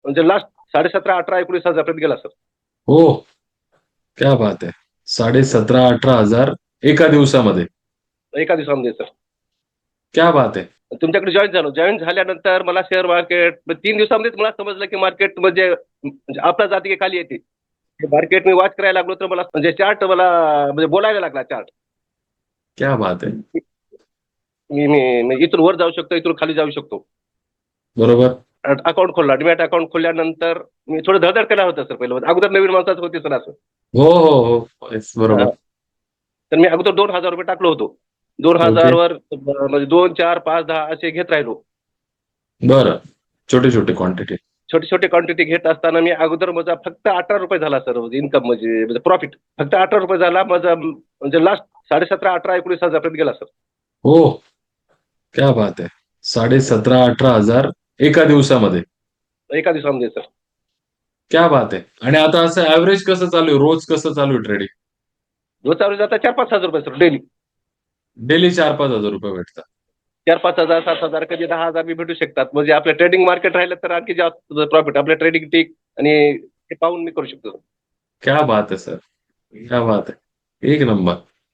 म्हणजे लास्ट 17,500-18,000-19,000 पर्यंत गेला सर. हो, क्या बात आहे. 17,500-18,000 एका दिवसामध्ये. एका दिवसामध्ये सर. क्या बात आहे. तुमच्याकडे जॉईन झालो. जॉईन झाल्यानंतर मला शेअर मार्केट 3 दिवसामध्येच मला समजलं की मार्केट म्हणजे आपल्या जाती खाली येते. मार्केट मी वॉच करायला लागलो तर मला म्हणजे चार्ट मला म्हणजे बोलायला लागला चार्ट. क्या बात आहे. मी इथून वर जाऊ शकतो, इथून खाली जाऊ शकतो. बरोबर. अकाउंट खोलला, डीमॅट अकाउंट खोलल्यानंतर मी थोडं धडधड केला होता सर पहिलं. अगोदर नवीन माणसाचं होते सर असं. हो हो हो, येस, हा. बरोबर. तर मी अगोदर 2,000 रुपये टाकलो होतो. 2,000 ओके. वर म्हणजे 2, 4, 5, 10 असे घेत राहिलो. बरं. छोटी छोटी क्वांटिटी. छोटी छोटी क्वांटिटी घेत असताना मी अगोदर माझा फक्त 18 रुपये झाला सर इन्कम म्हणजे प्रॉफिट. फक्त 18 रुपये झाला माझा म्हणजे लास्ट 17,500-18,000-19,000 पर्यंत गेला सर. हो, क्या बात आहे. 17,500-18,000 एका दिवसामध्ये. एका दिवसामध्ये सर. क्या बात आहे. आणि आता असं ऍव्हरेज कसं चालू आहे, रोज कसं चालू आहे ट्रेडिंग? रोज चालू जाता 4-5 हजार रुपये सर डेली. डेली 4-5 हजार रुपये भेटतात. 4-5 हजार, 7 हजार, कधी 10 हजार बी भेटू शकतात. म्हणजे आपलं ट्रेडिंग मार्केट राहिलं तर आणखी जास्त प्रॉफिट आपल्या ट्रेडिंग टिक आणि हे पाहून मी करू शकतो. क्या बात है सर. क्या बात है. एक नंबर.